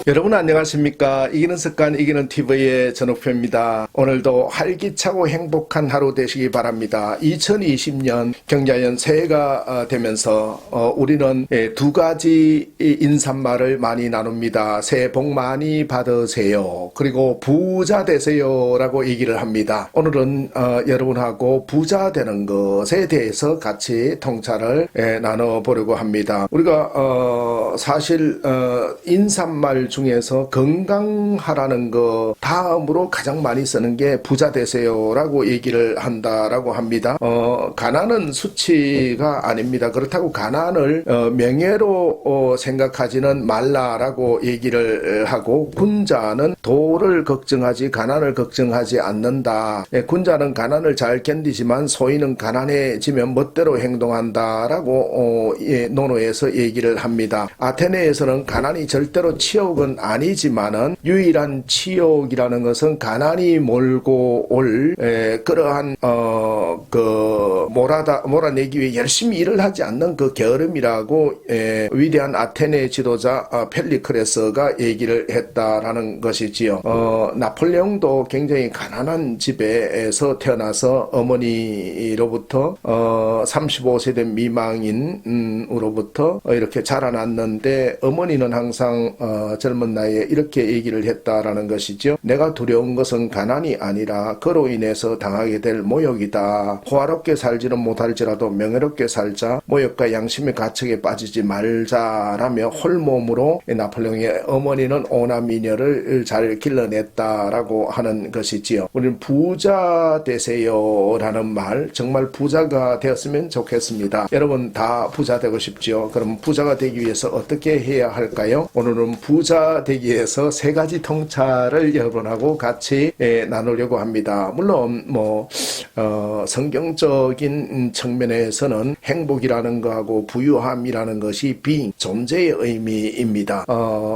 여러분 안녕하십니까? 이기는 습관 이기는 TV의 전옥표입니다. 오늘도 활기차고 행복한 하루 되시기 바랍니다. 2020년 경자년 새해가 되면서 우리는 두 가지 인사말을 많이 나눕니다. 새해 복 많이 받으세요. 그리고 부자 되세요 라고 얘기를 합니다. 오늘은 여러분하고 부자 되는 것에 대해서 같이 통찰을 나눠보려고 합니다. 우리가 사실 인사말 중에서 건강하라는 거 다음으로 가장 많이 쓰는 게 부자 되세요 라고 얘기를 한다라고 합니다. 가난은 수치가 아닙니다. 그렇다고 가난을 명예로 생각하지는 말라라고 얘기를 하고, 군자는 도를 걱정하지 가난을 걱정하지 않는다. 군자는 가난을 잘 견디지만 소인은 가난해지면 멋대로 행동한다라고 논어에서 얘기를 합니다. 아테네에서는 가난이 절대로 치욕은 아니지만은 유일한 치욕이라는 것은 가난이 몰고 올 그러한 몰아내기 위해 열심히 일을 하지 않는 그 게으름이라고 위대한 아테네 지도자 펠리크레스가 얘기를 했다라는 것이지요. 나폴레옹도 굉장히 가난한 집에서 태어나서 어머니로부터 35세 된 미망인으로부터 이렇게 자라났는데, 어머니는 항상 젊은 나이에 이렇게 얘기를 했다라는 것이죠. 내가 두려운 것은 가난이 아니라 그로 인해서 당하게 될 모욕이다. 호화롭게 살지는 못할지라도 명예롭게 살자. 모욕과 양심의 가책에 빠지지 말자라며 홀몸으로 나폴레옹의 어머니는 오나미녀를 잘 길러냈다라고 하는 것이지요. 우리는 부자 되세요라는 말, 정말 부자가 되었으면 좋겠습니다. 여러분 다 부자 되고 싶죠? 그럼 부자가 되기 위해서 어떻게 해야 할까요? 오늘은 부자 되기 위해서 세 가지 통찰을 여러분하고 같이 나누려고 합니다. 물론 성경적인 측면에서는 행복이라는 거하고 부유함이라는 것이 being, 존재의 의미입니다.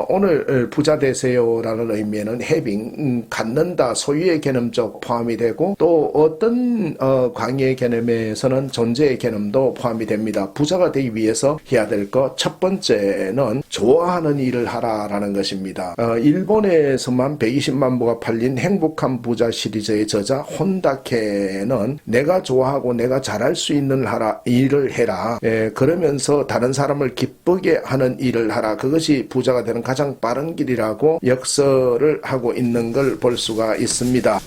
오늘 부자 되세요라는 의미에는 having, 갖는다, 소유의 개념 쪽 포함이 되고, 또 어떤 광의의 개념에서는 존재의 개념도 포함이 됩니다. 부자가 되기 위해서 해야 될 것, 첫 번째는 좋아하는 일을 하라라는 것입니다. 일본에서만 120만 부가 팔린 행복한 부자 시리즈의 저자 혼다케는 내가 좋아하고 내가 잘할 수 있는 일을 해라. 그러면서 다른 사람을 기쁘게 하는 일을 하라. 그것이 부자가 되는 가장 빠른 길이라고 역설을 하고 있는 걸 볼 수가 있습니다.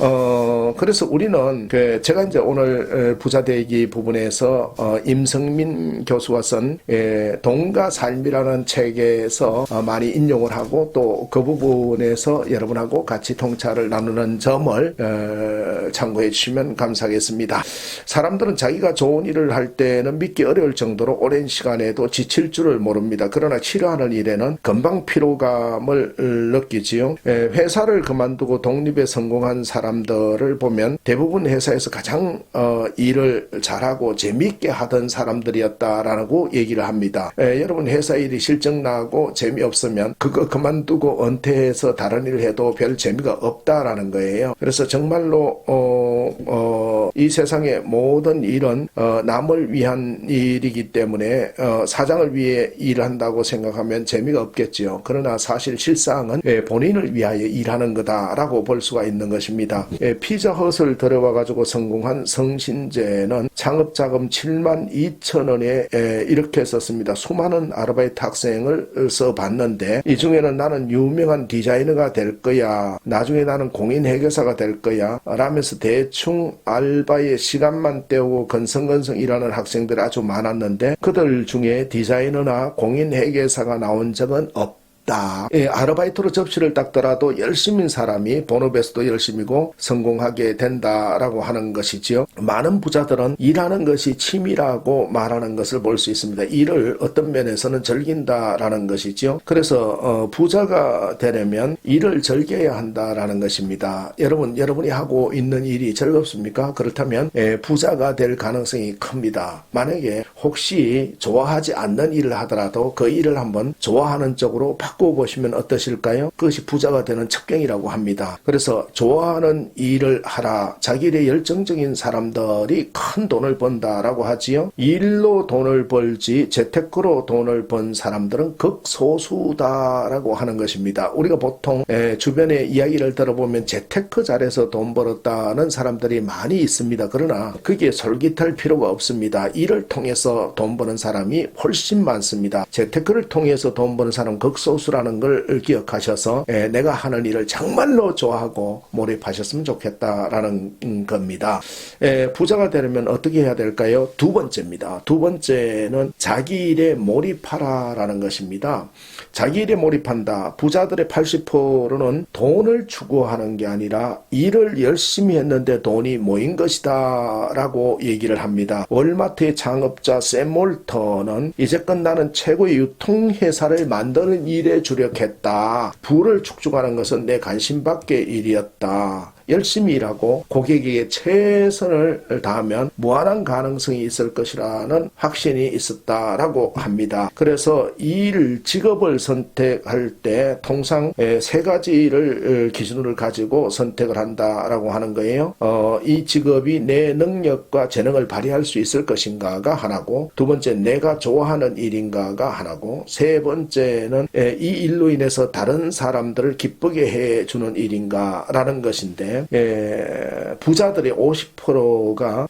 그래서 우리는 제가 이제 오늘 부자 되기 부분에서 임성민 교수가 쓴 돈과 삶이라는 책에서 많이 인용을 하고, 또 그 부분에서 여러분하고 같이 통찰을 나누는 점을 참고해 주시면 감사하겠습니다. 사람들은 자기가 좋은 일을 할 때는 믿기 어려울 정도로 오랜 시간에도 지칠 줄을 모릅니다. 그러나 싫어하는 일에는 금방 피로감을 느끼지요. 회사를 그만두고 독립에 성공한 사람들을 보면 대부분 회사에서 가장 일을 잘하고 재미있게 하던 사람들이었다라고 얘기를 합니다. 여러분 회사 일이 실적나고 재미없으면 그거 그만두고 은퇴해서 다른 일을 해도 별 재미가 없다라는 거예요. 그래서 정말로 이 세상의 모든 일은 남을 위한 일이기 때문에 사장을 위해 일한다고 생각하면 재미가 없겠지요. 그러나 사실 실상은 본인을 위하여 일하는 거다라고 볼 수가 있는 것입니다. 피자헛을 들어와가지고 성공한 성신재는 창업자금 7만 2천 원에 이렇게 썼습니다. 수많은 아르바이트 학생을 써봤는데 이 중에는 나는 유명한 디자이너가 될 거야, 나중에 나는 공인회계사가 될 거야 라면서 대충 알바의 시간만 때우고 건성건성 일하는 학생들이 아주 많았는데, 그들 중에 디자이너나 공인회계사가 나온 적은 없다. 아르바이트로 접시를 닦더라도 열심인 사람이 본업에서도 열심이고 성공하게 된다라고 하는 것이지요. 많은 부자들은 일하는 것이 취미라고 말하는 것을 볼 수 있습니다. 일을 어떤 면에서는 즐긴다라는 것이지요. 그래서 부자가 되려면 일을 즐겨야 한다라는 것입니다. 여러분이 하고 있는 일이 즐겁습니까? 그렇다면 부자가 될 가능성이 큽니다. 만약에 혹시 좋아하지 않는 일을 하더라도 그 일을 한번 좋아하는 쪽으로 바꿔 바꾸어 보시면 어떠실까요? 그것이 부자가 되는 첩경이라고 합니다. 그래서 좋아하는 일을 하라. 자기 일에 열정적인 사람들이 큰 돈을 번다라고 하지요. 일로 돈을 벌지 재테크로 돈을 번 사람들은 극소수다라고 하는 것입니다. 우리가 보통 주변의 이야기를 들어보면 재테크 잘해서 돈 벌었다는 사람들이 많이 있습니다. 그러나 그게 솔깃할 필요가 없습니다. 일을 통해서 돈 버는 사람이 훨씬 많습니다. 재테크를 통해서 돈 버는 사람 극소수라는 걸 기억하셔서 내가 하는 일을 정말로 좋아하고 몰입하셨으면 좋겠다라는 겁니다. 부자가 되려면 어떻게 해야 될까요? 두 번째입니다. 두 번째는 자기 일에 몰입하라라는 것입니다. 자기 일에 몰입한다. 부자들의 80%는 돈을 추구하는 게 아니라 일을 열심히 했는데 돈이 모인 것이다 라고 얘기를 합니다. 월마트의 창업자 샘 월터는 이제껏 나는 최고의 유통회사를 만드는 일에 주력했다. 부를 축적하는 것은 내 관심 밖의 일이었다. 열심히 일하고 고객에게 최선을 다하면 무한한 가능성이 있을 것이라는 확신이 있었다라고 합니다. 그래서 직업을 선택할 때 통상 세 가지를 기준을 가지고 선택을 한다라고 하는 거예요. 이 직업이 내 능력과 재능을 발휘할 수 있을 것인가가 하나고, 두 번째 내가 좋아하는 일인가가 하나고, 세 번째는 이 일로 인해서 다른 사람들을 기쁘게 해주는 일인가라는 것인데, 부자들의 50%가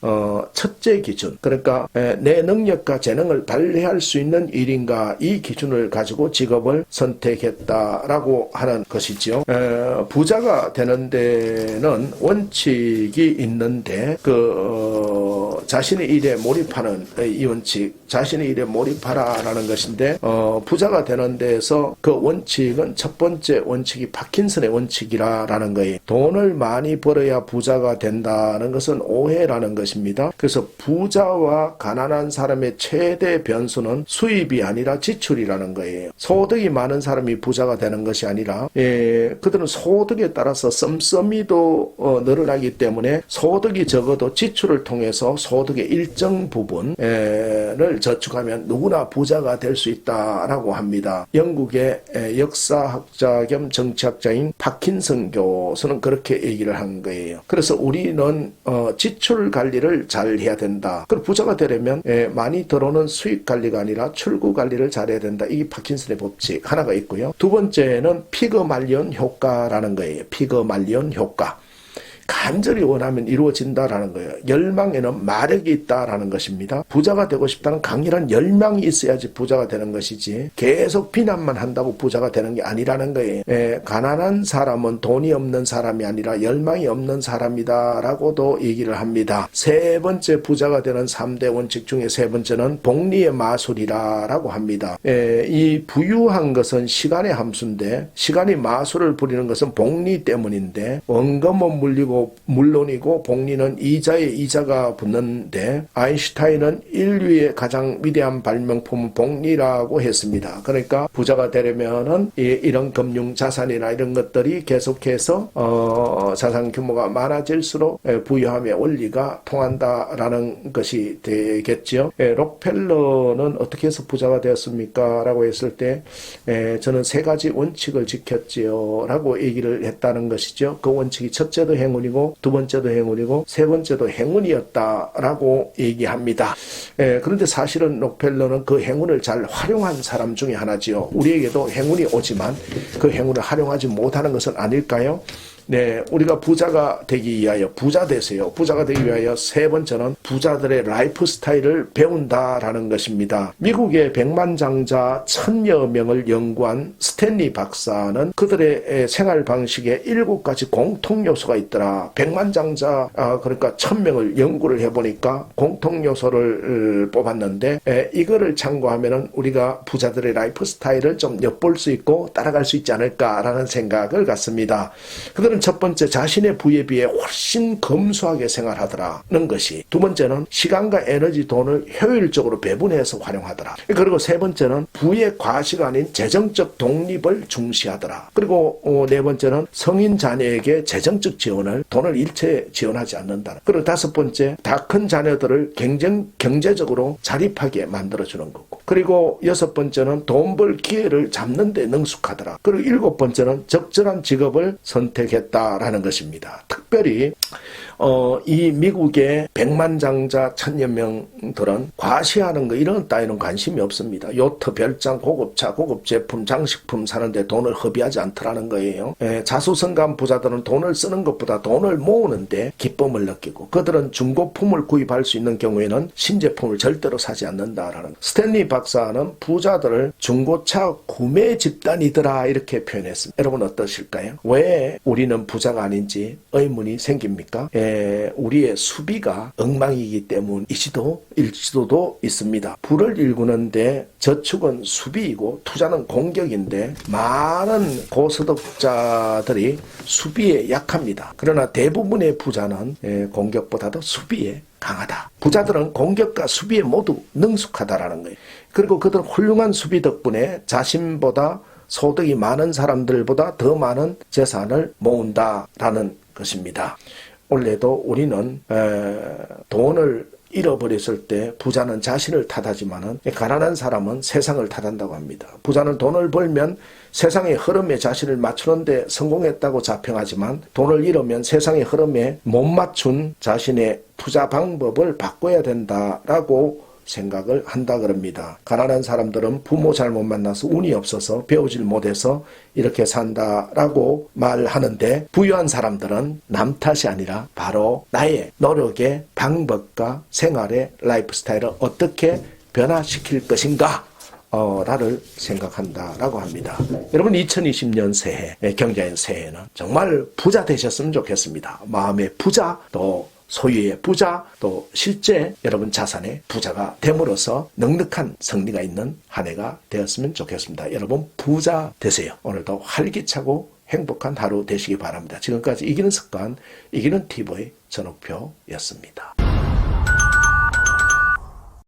첫째 기준, 그러니까 내 능력과 재능을 발휘할 수 있는 일인가, 이 기준을 가지고 직업을 선택했다라고 하는 것이죠. 부자가 되는 데는 원칙이 있는데 자신의 일에 몰입하는 이 원칙, 자신의 일에 몰입하라라는 것인데, 부자가 되는 데에서 그 원칙은 첫 번째 원칙이 파킨슨의 원칙이라는 거예요. 돈을 많이 벌어야 부자가 된다는 것은 오해라는 것입니다. 그래서 부자와 가난한 사람의 최대 변수는 수입이 아니라 지출이라는 거예요. 소득이 많은 사람이 부자가 되는 것이 아니라 그들은 소득에 따라서 씀씀이도 늘어나기 때문에 소득이 적어도 지출을 통해서 소득의 일정 부분을 저축하면 누구나 부자가 될 수 있다라고 합니다. 영국의 역사학자 겸 정치학자인 파킨슨 교수는 그렇게 얘기를 한 거예요. 그래서 우리는 지출 관리를 잘 해야 된다. 그리고 부자가 되려면 많이 들어오는 수익 관리가 아니라 출구 관리를 잘해야 된다. 이게 파킨슨의 법칙 하나가 있고요. 두 번째는 피그말리온 효과라는 거예요. 피그말리온 효과. 간절히 원하면 이루어진다라는 거예요. 열망에는 마력이 있다라는 것입니다. 부자가 되고 싶다는 강렬한 열망이 있어야지 부자가 되는 것이지 계속 비난만 한다고 부자가 되는 게 아니라는 거예요. 가난한 사람은 돈이 없는 사람이 아니라 열망이 없는 사람이다라고도 얘기를 합니다. 세 번째 부자가 되는 3대 원칙 중에 세 번째는 복리의 마술이라고 합니다. 이 부유한 것은 시간의 함수인데 시간이 마술을 부리는 것은 복리 때문인데, 원금은 물론이고 복리는 이자에 이자가 붙는데, 아인슈타인은 인류의 가장 위대한 발명품은 복리라고 했습니다. 그러니까 부자가 되려면은 이런 금융 자산이나 이런 것들이 계속해서 자산 규모가 많아질수록 부유함의 원리가 통한다라는 것이 되겠죠. 록펠러는 어떻게 해서 부자가 되었습니까? 라고 했을 때 저는 세 가지 원칙을 지켰지요 라고 얘기를 했다는 것이죠. 그 원칙이 첫째도 행운이고 두 번째도 행운이고 세 번째도 행운이었다라고 얘기합니다. 그런데 사실은 록펠러는 그 행운을 잘 활용한 사람 중에 하나지요. 우리에게도 행운이 오지만 그 행운을 활용하지 못하는 것은 아닐까요? 네, 우리가 부자가 되기 위하여 부자 되세요. 부자가 되기 위하여 세 번째는 부자들의 라이프 스타일을 배운다라는 것입니다. 미국의 백만장자 1000여 명을 연구한 스탠리 박사는 그들의 생활 방식에 7가지 공통 요소가 있더라. 백만장자 그러니까 1000명을 연구를 해보니까 공통 요소를 뽑았는데 이거를 참고하면은 우리가 부자들의 라이프 스타일을 좀 엿볼 수 있고 따라갈 수 있지 않을까라는 생각을 갖습니다. 그들은 이거는 첫 번째, 자신의 부에 비해 훨씬 검소하게 생활하더라는 것이. 두 번째는 시간과 에너지, 돈을 효율적으로 배분해서 활용하더라. 그리고 세 번째는 부의 과시가 아닌 재정적 독립을 중시하더라. 그리고 네 번째는 성인 자녀에게 재정적 지원을, 돈을 일체 지원하지 않는다. 그리고 다섯 번째, 다 큰 자녀들을 경제적으로 자립하게 만들어주는 거고. 그리고 여섯 번째는 돈 벌 기회를 잡는 데 능숙하더라. 그리고 일곱 번째는 적절한 직업을 선택했다라는 것입니다. 특별히 이 미국의 백만장자 천여 명들은 과시하는 거 이런 따위는 관심이 없습니다. 요트, 별장, 고급차, 고급 제품, 장식품 사는데 돈을 허비하지 않더라는 거예요. 자수성가한 부자들은 돈을 쓰는 것보다 돈을 모으는데 기쁨을 느끼고, 그들은 중고품을 구입할 수 있는 경우에는 신제품을 절대로 사지 않는다라는. 스탠리 박사는 부자들을 중고차 구매 집단이더라 이렇게 표현했습니다. 여러분 어떠실까요? 왜 우리는 부자가 아닌지 의문이 생깁니까? 우리의 수비가 엉망이기 때문일지도 있습니다. 부를 일구는데 저축은 수비이고 투자는 공격인데, 많은 고소득자들이 수비에 약합니다. 그러나 대부분의 부자는 공격보다도 수비에 강하다. 부자들은 공격과 수비에 모두 능숙하다라는 거예요. 그리고 그들은 훌륭한 수비 덕분에 자신보다 소득이 많은 사람들보다 더 많은 재산을 모은다라는 것입니다. 원래도 우리는 돈을 잃어버렸을 때 부자는 자신을 탓하지만은 가난한 사람은 세상을 탓한다고 합니다. 부자는 돈을 벌면 세상의 흐름에 자신을 맞추는데 성공했다고 자평하지만, 돈을 잃으면 세상의 흐름에 못 맞춘 자신의 투자 방법을 바꿔야 된다라고 생각을 한다 그럽니다. 가난한 사람들은 부모 잘못 만나서 운이 없어서 배우질 못해서 이렇게 산다라고 말하는데, 부유한 사람들은 남 탓이 아니라 바로 나의 노력의 방법과 생활의 라이프 스타일을 어떻게 변화시킬 것인가 라를 생각한다라고 합니다. 여러분 2020년 새해, 경자년 새해는 정말 부자 되셨으면 좋겠습니다. 마음의 부자, 또 소유의 부자, 또 실제 여러분 자산의 부자가 됨으로써 넉넉한 승리가 있는 한 해가 되었으면 좋겠습니다. 여러분 부자 되세요. 오늘도 활기차고 행복한 하루 되시기 바랍니다. 지금까지 이기는 습관, 이기는 TV 전옥표였습니다.